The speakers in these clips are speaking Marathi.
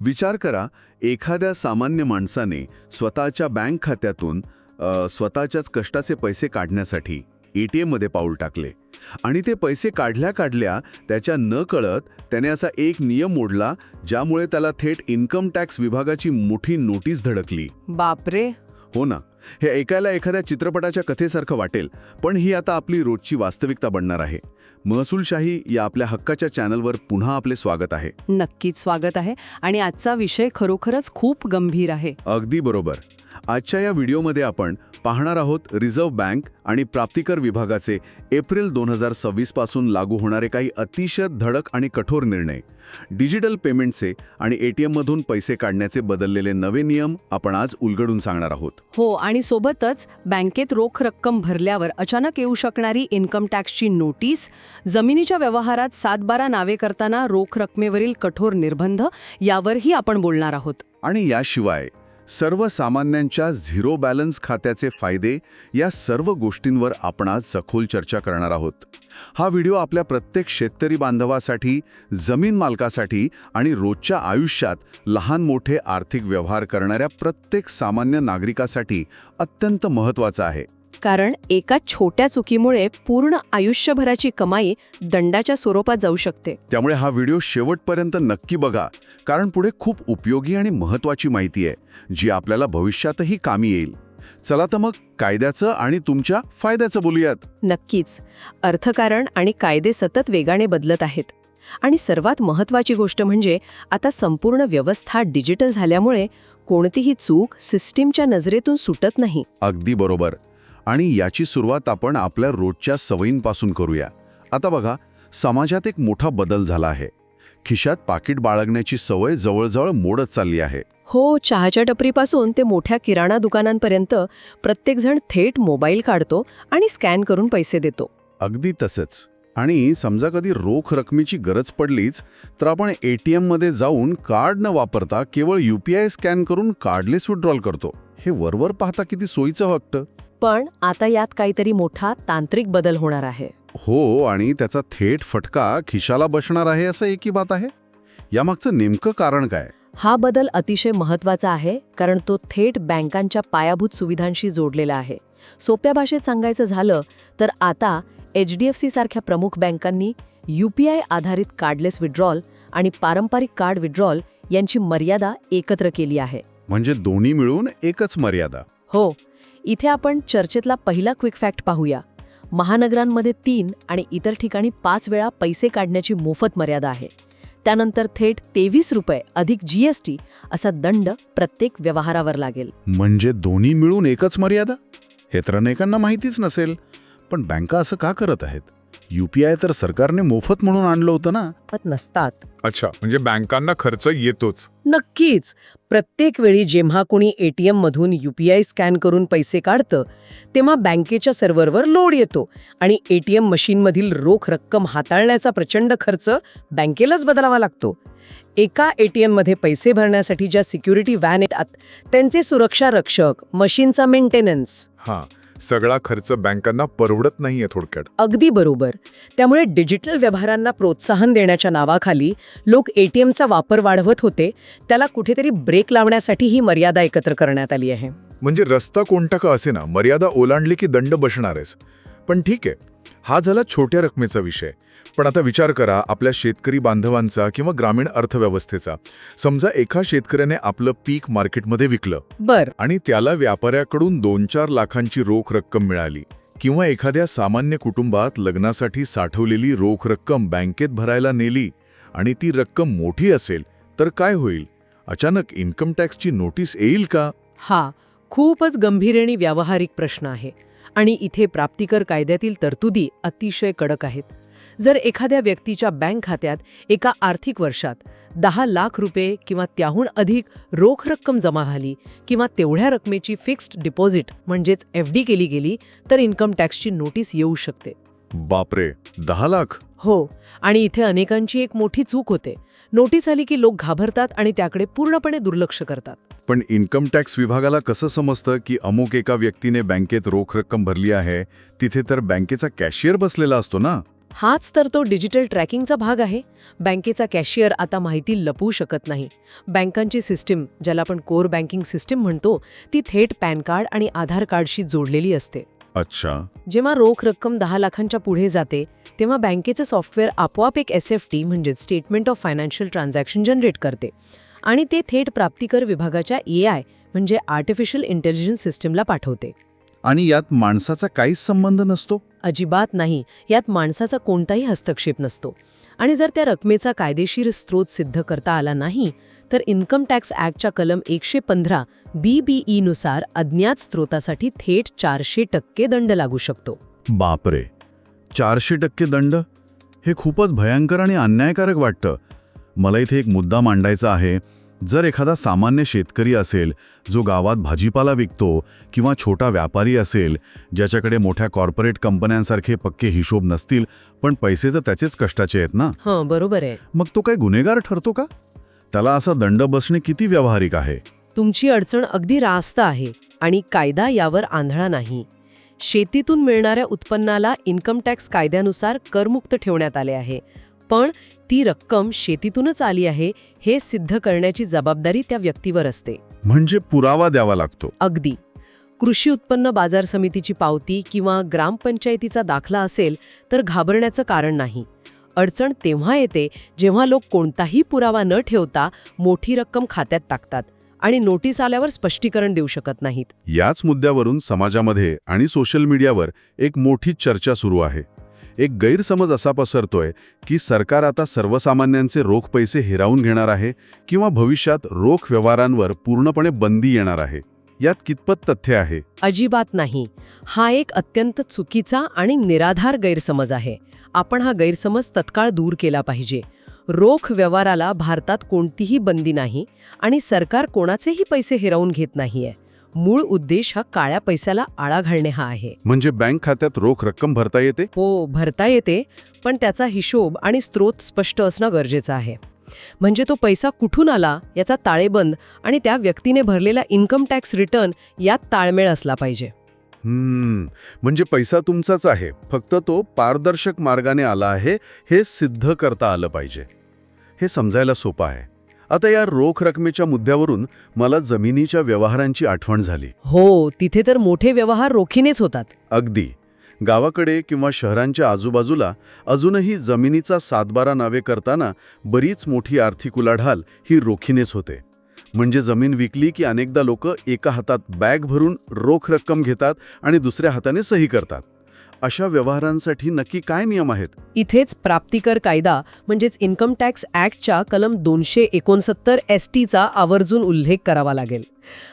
विचार करा, एखाद्या सामान्य माणसाने स्वतःच्या बँक खात्यातून स्वतःच्याच कष्टाचे पैसे काढण्यासाठी ATM मध्ये पाऊल टाकले आणि ते पैसे काढल्या त्याच्या न कळत त्याने असा एक नियम मोडला, ज्यामुळे त्याला थेट इन्कम टॅक्स विभागाची मोठी नोटीस धडकली. बापरे. हो ना, हे ऐकायला एखाद्या चित्रपटाच्या कथेसारखं वाटेल, पण ही आता आपली रोजची वास्तविकता बनणार आहे. महसूलशाही या आपल्या हक्काच्या चॅनलवर पुन्हा आपले स्वागत आहे. नक्कीच स्वागत आहे. आणि आजचा विषय खरोखरच खूप गंभीर आहे. अगदी बरोबर. आजच्या या व्हिडिओमध्ये आपण पाहणार आहोत रिझर्व्ह बँक आणि प्राप्तिकर विभागाचे एप्रिल 2026 पासून लागू होणारे काही अतिशय धडक आणि कठोर निर्णय. डिजिटल पेमेंटचे आणि ATM मधून पैसे काढण्याचे बदललेले नवे नियम आपण आज उलगडून सांगणार आहोत. हो, आणि सोबतच बँकेत रोख रक्कम भरल्यावर अचानक येऊ शकणारी इन्कम टॅक्सची नोटीस, जमिनीच्या व्यवहारात 7/12 नावे करताना रोख रकमेवरील कठोर निर्बंध, यावरही आपण बोलणार आहोत. आणि याशिवाय सर्वसामान्यांच्या झिरो बॅलन्स खात्याचे फायदे, या सर्व गोष्टींवर आपण आज सखोल चर्चा करणार आहोत. हा व्हिडिओ आपल्या प्रत्येक शेतकरी बांधवासाठी, जमीन मालकासाठी आणि रोजच्या आयुष्यात लहान मोठे आर्थिक व्यवहार करणाऱ्या प्रत्येक सामान्य नागरिकासाठी अत्यंत महत्त्वाचा आहे. कारण एका छोट्या चुकीमुळे पूर्ण आयुष्यभराची कमाई दंडाच्या स्वरूपात जाऊ शकते. त्यामुळे हा व्हिडिओ शेवटपर्यंत नक्की बघा, कारण पुढे खूप उपयोगी आणि महत्त्वाची माहिती आहे, जी आपल्याला भविष्यातही कामी येईल. चला तर मग कायद्याचं आणि तुमच्या फायद्याचं बोलूयात. नक्कीच. अर्थकारण आणि कायदे सतत वेगाने बदलत आहेत. आणि सर्वात महत्त्वाची गोष्ट म्हणजे आता संपूर्ण व्यवस्था डिजिटल झाल्यामुळे कोणतीही चूक सिस्टीमच्या नजरेतून सुटत नाही. अगदी बरोबर. आणि याची सुरुवात आपण आपल्या रोजच्या सवयींपासून करूया. आता बघा, समाजात एक मोठा बदल झाला आहे. खिशात पाकिट बाळगण्याची सवय जवळजवळ मोडत चालली आहे. हो, चहाच्या टपरीपासून ते मोठ्या किराणा दुकानांपर्यंत प्रत्येकजण थेट मोबाईल काढतो आणि स्कॅन करून पैसे देतो. अगदी तसंच. आणि समजा कधी रोख रकमेची गरज पडलीच, तर आपण ATM मध्ये जाऊन कार्ड न वापरता केवळ UPI स्कॅन करून कार्डलेस विड्रॉल करतो. हे वरवर पाहता किती सोयीचं वाटतं. पण आता यात काहीतरी मोठा तांत्रिक बदल होणार आहे. हो, आणि त्याचा थेट फटका खिशाला बसणार आहे, असं एकी बात आहे. यामागचं नेमकं कारण काय? हा बदल अतिशय महत्त्वाचा आहे, कारण तो थेट बँकांच्या पायाभूत सुविधांशी जोडलेला आहे. सोप्या भाषेत सांगायचं झालं तर आता HDFC सारख्या प्रमुख बँकांनी UPI आधारित कार्डलेस विड्रॉल आणि पारंपरिक कार्ड विड्रॉल यांची मर्यादा एकत्र केली आहे. म्हणजे दोन्ही मिळून एकच मर्यादा. हो. इथे आपण चर्चेतला पहिला क्विक फॅक्ट पाहूया. महानगरांमध्ये 3 आणि इतर ठिकाणी 5 वेळा पैसे काढण्याची मोफत मर्यादा आहे. त्यानंतर थेट ₹23 अधिक GST असा दंड प्रत्येक व्यवहारावर लागेल. म्हणजे दोन्ही मिळून एकच मर्यादा? हे तर अनेकांना माहितीच नसेल. पण बँका असं का करत आहेत? UPI तर सरकारने मोफत म्हणून आणलं होतं ना. पण नसतात. अच्छा, म्हणजे बँकांना खर्च येतोच. नक्कीच. प्रत्येक वेळी जेव्हा कोणी ATM मधून UPI स्कॅन करून पैसे काढतं, तेव्हा बँकेच्या सर्व्हरवर लोड येतो आणि ATM मशीनमधील रोख रक्कम हाताळण्याचा प्रचंड खर्च बँकेलाच बदलावा लागतो. एका ATM मध्ये पैसे भरण्यासाठी ज्या सिक्युरिटी व्हॅन येतात, त्यांचे सुरक्षा रक्षक, मशीनचा मेंटेनन्स, हां, सगळा खर्च बँकांना परवडत नाहीये थोडक्यात. अगदी बरोबर. त्यामुळे डिजिटल व्यवहारांना प्रोत्साहन देण्याच्या नावाखाली लोक ATMचा वापर वाढवत होते. त्याला कुठेतरी ब्रेक लावण्यासाठी ही मर्यादा एकत्र करण्यात आली आहे. म्हणजे रस्ता कोणता का असेना, मर्यादा ओलांडली की दंड बसणारच. पण ठीक आहे, हा झाला छोट्या रकमेचा विषय. पण आता विचार करा आपल्या शेतकरी बांधवांचा किंवा ग्रामीण अर्थव्यवस्थेचा. समजा एका शेतकऱ्याने आपलं पीक मार्केटमध्ये विकलं बर. आणि त्याला व्यापाऱ्याकडून 2-4 लाखांची रोख रक्कम मिळाली, किंवा एखाद्या सामान्य कुटुंबात लग्नासाठी साठवलेली रोख रक्कम बँकेत भरायला नेली आणि ती रक्कम मोठी असेल, तर काय होईल? अचानक इन्कम टॅक्सची नोटीस येईल का? हा खूपच गंभीर आणि व्यावहारिक प्रश्न आहे. आणि इथे प्राप्तिकर कायद्यातील तरतुदी अतिशय कडक आहेत. जर एखाद्या व्यक्तीच्या बँक खात्यात एका आर्थिक वर्षात 10 लाख रुपये किंवा त्याहून अधिक रोख रक्कम जमा झाली किंवा तेवढ्या रकमेची फिक्स्ड डिपॉझिट म्हणजेच FD केली गेली, तर इन्कम टॅक्सची नोटीस येऊ शकते. बापरे, 10 लाख? हो. आणि इथे अनेकांची एक मोठी चूक होते. नोटीस आली की लोक घाबरतात आणि त्याकडे पूर्णपणे दुर्लक्ष करतात. पण इन्कम टॅक्स विभागाला कसं समजतं की अमुक एका व्यक्तीने बँकेत रोख रक्कम भरली आहे? तिथे तर बँकेचा कॅशियर बसलेला असतो ना. हाच तर तो डिजिटल ट्रॅकिंगचा भाग आहे. बँकेचा कॅशियर आता माहिती लपवू शकत नाही. बँकांची सिस्टीम, ज्याला आपण कोर बँकिंग सिस्टीम म्हणतो, ती थेट पॅन कार्ड आणि आधार कार्डशी जोडलेली असते. अच्छा. जेव्हा रोख रक्कम 10 लाखांच्या पुढे जाते तेव्हा बँकेचं सॉफ्टवेअर आपोआप एक SFT म्हणजे statement of financial transaction generate करते आणि ते थेट प्राप्तिकर विभागाच्या AI म्हणजे आर्टिफिशियल इंटेलिजन्स सिस्टीमला पाठवते. आणि यात माणसाचा काहीच संबंध नसतो? अजिबात नाही. यात माणसाचा कोणताही हस्तक्षेप नसतो. आणि जर त्या रकमेचा कायदेशीर स्रोत सिद्ध करता आला नाही तर इन्कम टॅक्स ॲक्टच्या कलम 115 BBE नुसार अज्ञात स्रोतासाठी थेट 400% दंड लागू शकतो. बापरे, 400% दंड? हे खूपच भयंकर आणि अन्यायकारक वाटतं. मला इथे एक मुद्दा मांडायचा आहे. जर एखादा सामान्य शेतकरी असेल जो गावात भाजीपाला विकतो किंवा छोटा व्यापारी असेल ज्याच्याकडे मोठ्या कॉर्पोरेट कंपन्यांसारखे पक्के हिशोब नसतील पण पैसे तर त्याचेच कष्टाचे आहेत ना, बरोबर आहे. मग तो काय गुन्हेगार ठरतो का? त्याला असा दंड बसणे किती व्यावहारिक आहे? तुमची अडचण अगदी रास्त आहे आणि कायदा यावर आंधळा नाही. शेतीतून मिळणाऱ्या उत्पन्नाला इन्कम टॅक्स कायद्यानुसार करमुक्त ठेवण्यात आले आहे. पण ती रक्कम शेतीतूनच आली आहे हे सिद्ध करण्याची जबाबदारी त्या व्यक्तीवर असते. म्हणजे पुरावा द्यावा लागतो? अगदी. कृषी उत्पन्न बाजार समितीची पावती किंवा ग्रामपंचायतीचा दाखला असेल तर घाबरण्याचं कारण नाही. अडचण तेव्हा येते जेव्हा लोक कोणताही पुरावा न ठेवता मोठी रक्कम खात्यात टाकतात आणि नोटीस आल्यावर स्पष्टीकरण देऊ शकत नाहीत. याच मुद्द्यावरून समाजामध्ये आणि सोशल मीडियावर एक मोठी चर्चा सुरू आहे. एक गैरसमज असा पसरतोय की सरकार आता सर्वसामान्यांचे रोख पैसे हिरावून घेणार आहे किंवा भविष्यात रोख व्यवहारांवर पूर्णपणे बंदी येणार आहे. यात कितपत तथ्य आहे? अजिबात नाही. हा एक अत्यंत चुकीचा आणि निराधार गैरसमज आहे. आपण हा गैरसमज तत्काळ दूर केला पाहिजे. रोख व्यवहाराला भारतात कोणतीही बंदी नाही आणि सरकार कोणाचेही पैसे हिरावून घेत नाहीये. मूळ उद्देश हा काळ्या पैशाला आळा घालणे हा आहे. म्हणजे बँक खात्यात रोख रक्कम भरता येते? हो, भरता येते, पण त्याचा हिशोब आणि स्रोत स्पष्ट असणं गरजेचं आहे. म्हणजे तो पैसा कुठून आला याचा ताळेबंद आणि त्या व्यक्तीने भरलेला इन्कम टॅक्स रिटर्न यात ताळमेळ असला पाहिजे. म्हणजे पैसा तुमचाच आहे, फक्त तो पारदर्शक मार्गाने आला आहे हे सिद्ध करता आलं पाहिजे. हे समजायला सोपं आहे. आता या रोख रकमेच्या मुद्द्यावरून मला जमिनीच्या व्यवहारांची आठवण झाली. हो, तिथे तर मोठे व्यवहार रोखीनेच होतात. अगदी. गावाकडे किंवा शहरांच्या आजूबाजूला अजूनही जमिनीचा सातबारा नावे करताना बरीच मोठी आर्थिक उलाढाल ही रोखीनेच होते. म्हणजे जमीन विकली की अनेकदा लोक एका हातात बॅग भरून रोख रक्कम घेतात आणि दुसऱ्या हाताने सही करतात. अशा व्यवहारांसाठी नक्की काय नियम आहेत? इथेच प्राप्तिकर कायदा म्हणजेच इन्कम टॅक्स ॲक्टच्या कलम 269 STचा आवर्जून उल्लेख करावा लागेल.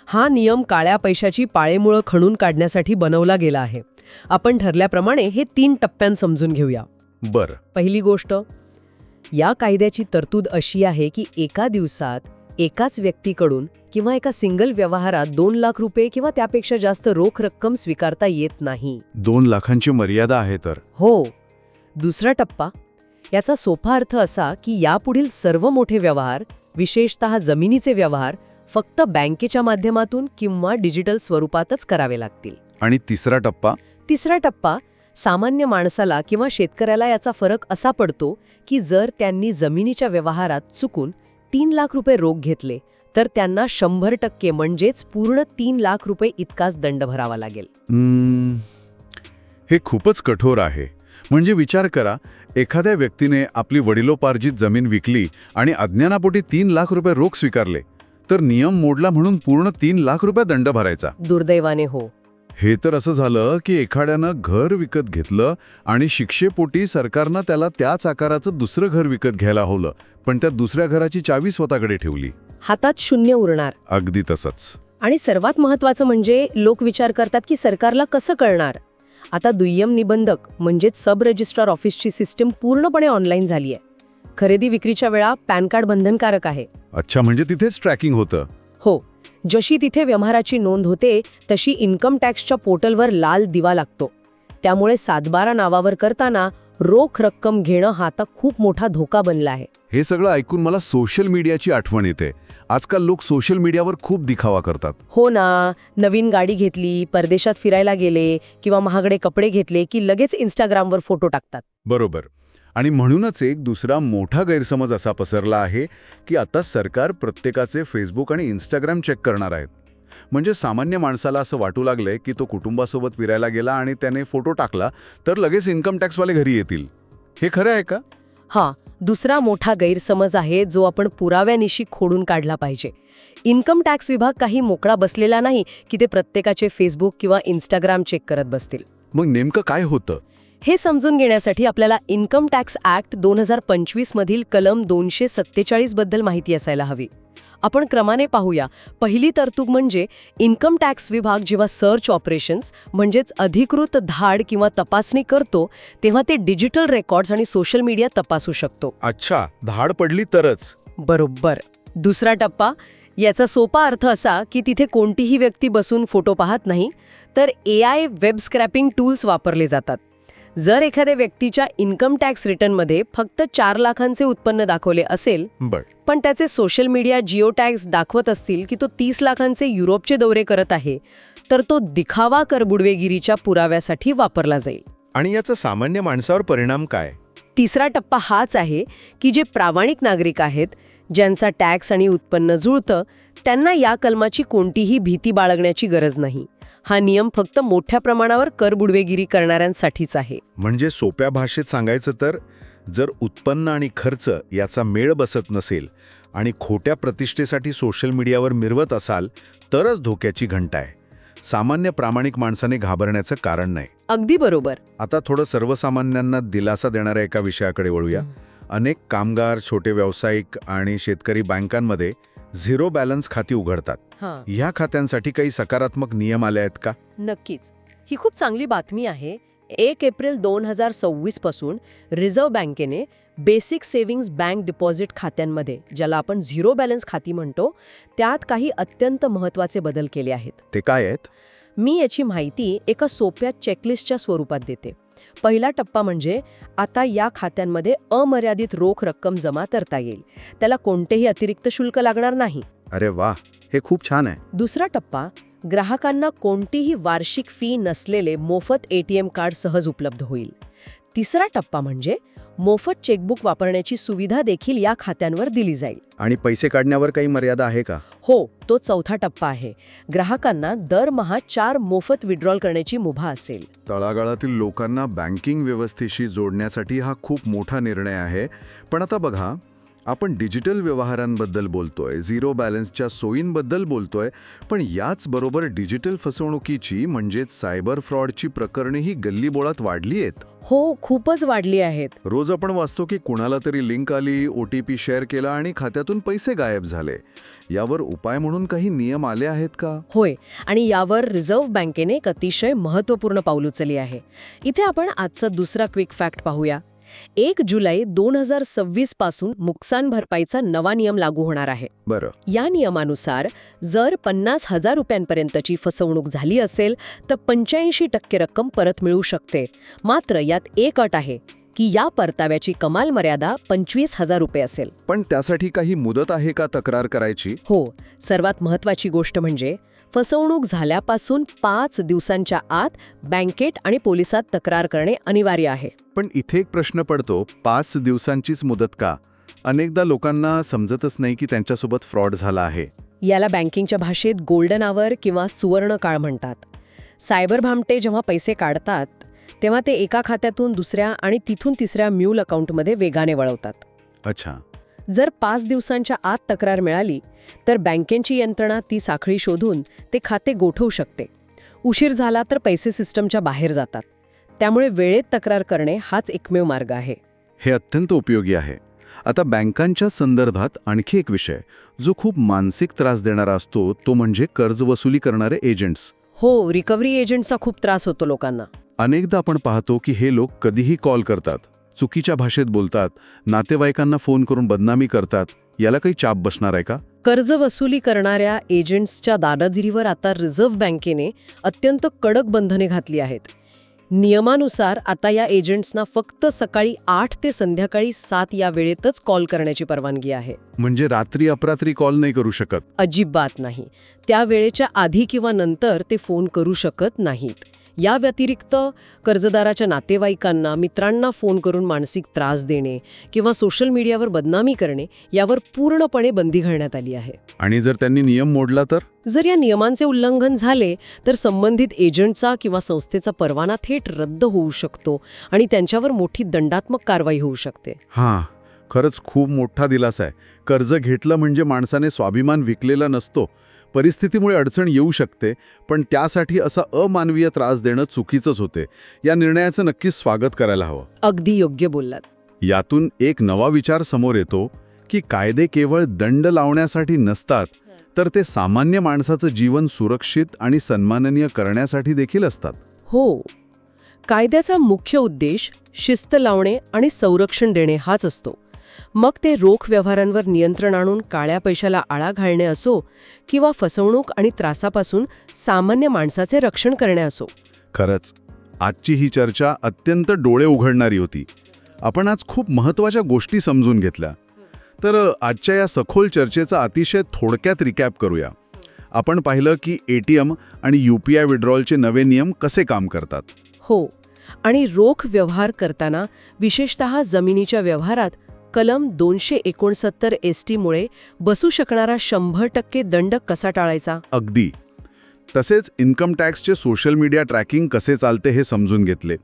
हा नियम काळ्या पैशाची पाळेमुळं खणून काढण्यासाठी बनवला गेला आहे. आपण ठरल्याप्रमाणे हे 3 टप्प्यात समजून घेऊया. बरं. पहिली गोष्ट, या कायद्याची तरतूद अशी आहे की एका दिवसात एकाच व्यक्तीकडून किंवा एका सिंगल व्यवहारात 2 लाख रुपये किंवा त्यापेक्षा जास्त रोख रक्कम स्वीकारता येत नाही. 2 लाखांची मर्यादा आहे तर? हो. दुसरा टप्पा, याचा सोपा अर्थ असा की यापुढील सर्व मोठे व्यवहार, विशेषतः जमिनीचे व्यवहार, फक्त बँकेच्या माध्यमातून किंवा डिजिटल स्वरूपातच करावे लागतील. आणि तिसरा टप्पा? तिसरा टप्पा, सामान्य माणसाला किंवा शेतकऱ्याला याचा फरक असा पडतो की जर त्यांनी जमिनीच्या व्यवहारात चुकून 3 लाख रुपये रोख घेतले तर त्यांना 100% म्हणजेच पूर्ण 3 लाख रुपये इतकाच दंड भरावा लागेल. हे खूपच कठोर आहे. म्हणजे विचार करा, एखाद्या व्यक्तीने आपली वडिलोपार्जित जमीन विकली आणि अज्ञानापोटी 3 लाख रुपये रोख स्वीकारले तर नियम मोडला म्हणून पूर्ण 3 लाख रुपये दंड भरायचा. दुर्दैवाने हो. हे तर असं झालं की एखाद्यानं घर विकत घेतलं आणि शिक्षेपोटी सरकारनं त्याला त्याच आकाराचं दुसरं घर विकत घ्यायला हवलं, पण त्या दुसऱ्या घराची चावी स्वतःकडे ठेवली. हातात शून्य उरणार. अगदी तसंच. आणि सर्वात महत्त्वाचं म्हणजे लोक विचार करतात की सरकारला कसं कळणार. आता दुय्यम निबंधक म्हणजेच सब रजिस्ट्रार ऑफिसची सिस्टीम पूर्णपणे ऑनलाईन झाली आहे. खरेदी विक्रीच्या वेळा पॅन कार्ड बंधनकारक आहे. अच्छा, म्हणजे तिथेच ट्रॅकिंग होतं? हो. जशी तिथे व्यवहाराची नोंद होते तशी इन्कम टॅक्सच्या पोर्टलवर लाल दिवा लागतो. त्यामुळे सातबारा नावावर करताना रोख रक्कम घेणं हा आता खूप मोठा धोका बनला आहे. हे सगळं ऐकून मला सोशल मीडियाची आठवण येते. आजकाल लोक सोशल मीडियावर खूप दिखावा करतात. हो ना, नवीन गाडी घेतली, परदेशात फिरायला गेले किंवा महागडे कपडे घेतले की लगेच इंस्टाग्रामवर फोटो टाकतात. बरोबर. आणि म्हणूनच एक दुसरा मोठा गैरसमज असा पसरला आहे की आता सरकार प्रत्येकाचे फेसबुक आणि इंस्टाग्राम चेक करणार आहेत. म्हणजे सामान्य माणसाला असं वाटू लागलंय की तो कुटुंबासोबत फिरायला गेला आणि त्याने फोटो टाकला तर लगेच इन्कम टॅक्सवाले घरी येतील. हे खरं आहे का? हा दुसरा मोठा गैरसमज आहे जो आपण पुराव्यानिशी खोडून काढला पाहिजे. इन्कम टॅक्स विभाग काही मोकळा बसलेला नाही की ते प्रत्येकाचे फेसबुक किंवा इंस्टाग्राम चेक करत बसतील. मग नेमकं काय होतं? हे समजून घेण्यासाठी आपल्याला इन्कम टॅक्स ॲक्ट 2025 मधील कलम 247 बद्दल माहिती असायला हवी. आपण क्रमाने पाहूया. पहिली तरतूद म्हणजे इन्कम टॅक्स विभाग जेव्हा सर्च ऑपरेशन्स म्हणजेच अधिकृत धाड किंवा तपासणी करतो तेव्हा ते डिजिटल रेकॉर्ड्स आणि सोशल मीडिया तपासू शकतो. अच्छा, धाड पडली तरच. बरोबर. दुसरा टप्पा याचा सोपा अर्थ असा की तिथे कोणतीही व्यक्ती बसून फोटो पाहत नाही, तर AI वेब स्क्रॅपिंग टूल्स वापरले जातात. जर एखाद्या व्यक्तीच्या इन्कम टॅक्स रिटर्नमध्ये फक्त 4 लाखांचे उत्पन्न दाखवले असेल पण त्याचे सोशल मीडिया जिओ टॅग्स दाखवत असतील की तो 30 लाखांचे युरोपचे दौरे करत आहे, तर तो दिखावा करबुडवेगिरीच्या पुराव्यासाठी वापरला जाईल. आणि याचा सामान्य माणसावर परिणाम काय? तिसरा टप्पा हाच आहे की जे प्रामाणिक नागरिक आहेत, ज्यांचा टॅक्स आणि उत्पन्न जुळतं, त्यांना या कलमाची कोणतीही भीती बाळगण्याची गरज नाही. हा नियम फक्त मोठ्या प्रमाणावर करबुडवेगिरी करणाऱ्यांसाठीच आहे. म्हणजे सोप्या भाषेत सांगायचं तर जर उत्पन्न आणि खर्च याचा मेळ बसत नसेल आणि खोट्या प्रतिष्ठेसाठी सोशल मीडियावर मिरवत असाल तरच धोक्याची घंटा आहे. सामान्य प्रामाणिक माणसाने घाबरण्याचं कारण नाही. अगदी बरोबर. आता थोडं सर्वसामान्यांना दिलासा देणाऱ्या एका विषयाकडे वळूया. अनेक कामगार, छोटे व्यावसायिक आणि शेतकरी बँकांमध्ये झिरो बॅलन्स खाती उघडतात. ह्या खात्यांसाठी काही सकारात्मक नियम आले आहेत का? नक्कीच. ही खूप चांगली बातमी आहे. 1 एप्रिल 2026 पासून रिझर्व्ह बँकेने बेसिक सेव्हिंग्ज बँक डिपॉझिट खात्यांमध्ये, ज्याला आपण झिरो बॅलन्स खाती म्हणतो, त्यात काही अत्यंत महत्त्वाचे बदल केले आहेत. ते काय आहेत? मी याची माहिती एका सोप्या चेकलिस्टच्या स्वरूपात देते. पहिला टप्पा म्हणजे आता या खात्यांमध्ये अमर्यादित रोख रक्कम जमा करता येईल. त्याला कोणतेही अतिरिक्त शुल्क लागणार नाही. अरे वा, हे खूप छान आहे. दुसरा टप्पा, ग्राहकांना कोणतीही वार्षिक फी नसलेले मोफत ATM कार्ड सहज उपलब्ध होईल. तिसरा टप्पा म्हणजे मोफत चेकबुक वापरण्याची सुविधा देखील या खात्यांवर दिली जाईल. आणि पैसे काढण्यावर काही मर्यादा आहे का? हो, तो चौथा टप्पा आहे. ग्राहकांना दरमहा 4 मोफत विड्रॉल करण्याची मुभा असेल. तळागाळातील लोकांना बँकिंग व्यवस्थेशी जोडण्यासाठी हा खूप मोठा निर्णय आहे. पण आता बघा, आपण डिजिटल व्यवहारांबद्दल बोलतोय, झिरो बॅलन्सच्या सोयींबद्दल बोलतोय, पण याच बरोबर डिजिटल फसवणुकीची म्हणजेच सायबर फ्रॉडची प्रकरणेही गल्लीबोळात वाढली आहेत. हो, खूपच वाढली आहेत. रोज आपण वाचतो की कुणाला तरी लिंक आली, OTP शेअर केला आणि खात्यातून पैसे गायब झाले. यावर उपाय म्हणून काही नियम आले आहेत का? होय, आणि यावर रिझर्व्ह बँकेने एक अतिशय महत्त्वपूर्ण पाऊल उचलली आहे. इथे आपण आजचा दुसरा क्विक फॅक्ट पाहूया. 1 जुलै 2026 पासून नुकसान भरपाईचा नवा नियम लागू होणार आहे. बरं. या नियमानुसार जर 50,000 रुपयांपर्यंतची फसवणूक झाली असेल तर 85% रक्कम परत मिळू शकते. मात्र यात एक अट आहे की या परताव्याची कमाल मर्यादा 25,000 रुपये असेल. पण त्यासाठी काही मुदत आहे का तक्रार करायची? हो, सर्वात महत्त्वाची गोष्ट म्हणजे फसवणूक झाल्यापासून 5 दिवसांच्या आत बँकेत आणि पोलिसात तक्रार करणे अनिवार्य आहे. पण इथे एक प्रश्न पडतो, 5 दिवसांचीच मुदत का? अनेकदा लोकांना समजतच नाही की त्यांच्यासोबत फ्रॉड झाला आहे. याला बँकिंगच्या भाषेत गोल्डन आवर किंवा सुवर्ण काळ म्हणतात. सायबर भामटे जेव्हा पैसे काढतात तेव्हा ते एका खात्यातून दुसऱ्या आणि तिथून तिसऱ्या म्यूल अकाउंटमध्ये वेगाने वळवतात. अच्छा. जर 5 दिवसांच्या आत तक्रार मिळाली तर बँकेची यंत्रणा ती साखळी शोधून ते खाते गोठवू शकते. उशीर झाला तर पैसे सिस्टमच्या बाहेर जातात. त्यामुळे वेळेत तक्रार करणे हाच एकमेव मार्ग आहे. हे अत्यंत उपयोगी आहे. आता बँकांच्या संदर्भात आणखी एक विषय जो खूप मानसिक त्रास देणारा असतो तो म्हणजे कर्ज वसुली करणारे एजंट्स. हो, रिकव्हरी एजंट्सचा खूप त्रास होतो लोकांना. अनेकदा आपण पाहतो की हे लोक कधीही कॉल करतात, चुकीच्या भाषेत बोलतात, नातेवाईकांना फोन करून बदनामी करतात. याला काही चाप बसणार आहे का? कर्ज वसुली करणाऱ्या एजंट्सच्या दादागिरीवर आता रिझर्व्ह बँकेने अत्यंत कडक बंधने घातली आहेत. नियमानुसार आता या एजंट्सना फक्त सकाळी 8 ते संध्याकाळी 7 या वेळेतच कॉल करण्याची परवानगी आहे. म्हणजे रात्री अपरात्री कॉल नाही करू शकत. अजिबात नाही. त्या वेळेच्या आधी किंवा नंतर ते फोन करू शकत नाहीत. या व्यतिरिक्त कर्जदाराच्या नातेवाईकांना, मित्रांना फोन करून मानसिक त्रास देणे किंवा सोशल मीडियावर बदनामी करणे यावर पूर्णपणे बंदी घालण्यात आली आहे. आणि जर त्यांनी नियम मोडला तर? जर या नियमांचे उल्लंघन झाले तर संबंधित एजंटचा किंवा संस्थेचा परवाना थेट रद्द होऊ शकतो आणि त्यांच्यावर मोठी दंडात्मक कारवाई होऊ शकते. हां, खरंच खूप मोठा दिलासा आहे. कर्ज घेतलं म्हणजे माणसाने स्वाभिमान विकलेला नसतो. परिस्थितीमुळे अडचण येऊ शकते, पण त्यासाठी असा अमानवीय त्रास देणं चुकीचंच होते. या निर्णयाचं नक्कीच स्वागत करायला हवं. अगदी योग्य बोललात. यातून एक नवा विचार समोर येतो की कायदे केवळ दंड लावण्यासाठी नसतात, तर ते सामान्य माणसाचं जीवन सुरक्षित आणि सन्माननीय करण्यासाठी देखील असतात. हो, कायद्याचा मुख्य उद्देश शिस्त लावणे आणि संरक्षण देणे हाच असतो. मग ते रोख व्यवहारांवर नियंत्रण आणून काळ्या पैशाला आळा घालणे असो किंवा फसवणूक आणि त्रासापासून सामान्य माणसाचे रक्षण करणे असो. खरंच आजची ही चर्चा अत्यंत डोळे उघडणारी होती. आपण आज खूप महत्त्वाच्या गोष्टी समजून घेतल्या. तर आजच्या या सखोल चर्चेचा अतिशय थोडक्यात रिकॅप करूया. आपण पाहिलं की ATM आणि UPI विड्रॉलचे नवे नियम कसे काम करतात. हो, आणि रोख व्यवहार करताना विशेषतः जमिनीच्या व्यवहारात कलम 269 ST मुळे बसू शकणारा 100% दंड कसा टाळायचा. अगदी. तसेच इन्कम टॅक्सचे सोशल मीडिया ट्रॅकिंग कसे चालते हे समजून घेतले.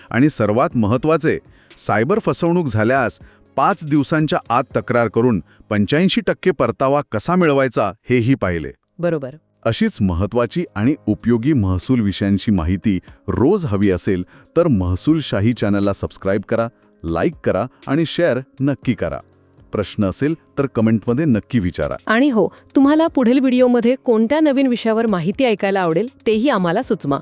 आणि सर्वात महत्त्वाचे, सायबर फसवणूक झाल्यास 5 दिवसांच्या आत तक्रार करून 85% परतावा कसा मिळवायचा हेही पाहिले. बरोबर. अशीच महत्त्वाची आणि उपयोगी महसूल विषयांची माहिती रोज हवी असेल तर महसूलशाही चॅनलला सबस्क्राईब करा, लाईक करा आणि शेअर नक्की करा. प्रश्न असेल तर कमेंटमध्ये नक्की विचारा. आणि हो, तुम्हाला पुढील व्हिडिओमध्ये कोणत्या नवीन विषयावर माहिती ऐकायला आवडेल तेही आम्हाला सुचवा.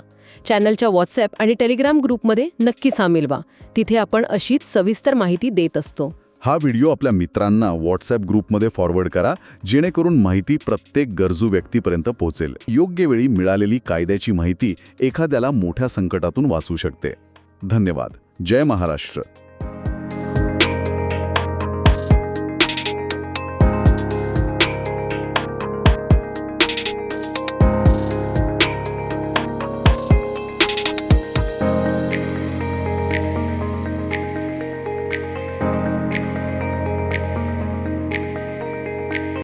चॅनलच्या व्हॉट्सॲप आणि टेलिग्राम ग्रुपमध्ये नक्की सामील व्हा. तिथे आपण अशीच सविस्तर माहिती देत असतो. हा व्हिडिओ आपल्या मित्रांना व्हॉट्सॲप ग्रुपमध्ये फॉरवर्ड करा, जेणेकरून माहिती प्रत्येक गरजू व्यक्तीपर्यंत पोहोचेल. योग्य वेळी मिळालेली कायद्याची माहिती एखाद्याला मोठ्या संकटातून वाचू शकते. धन्यवाद. जय महाराष्ट्र.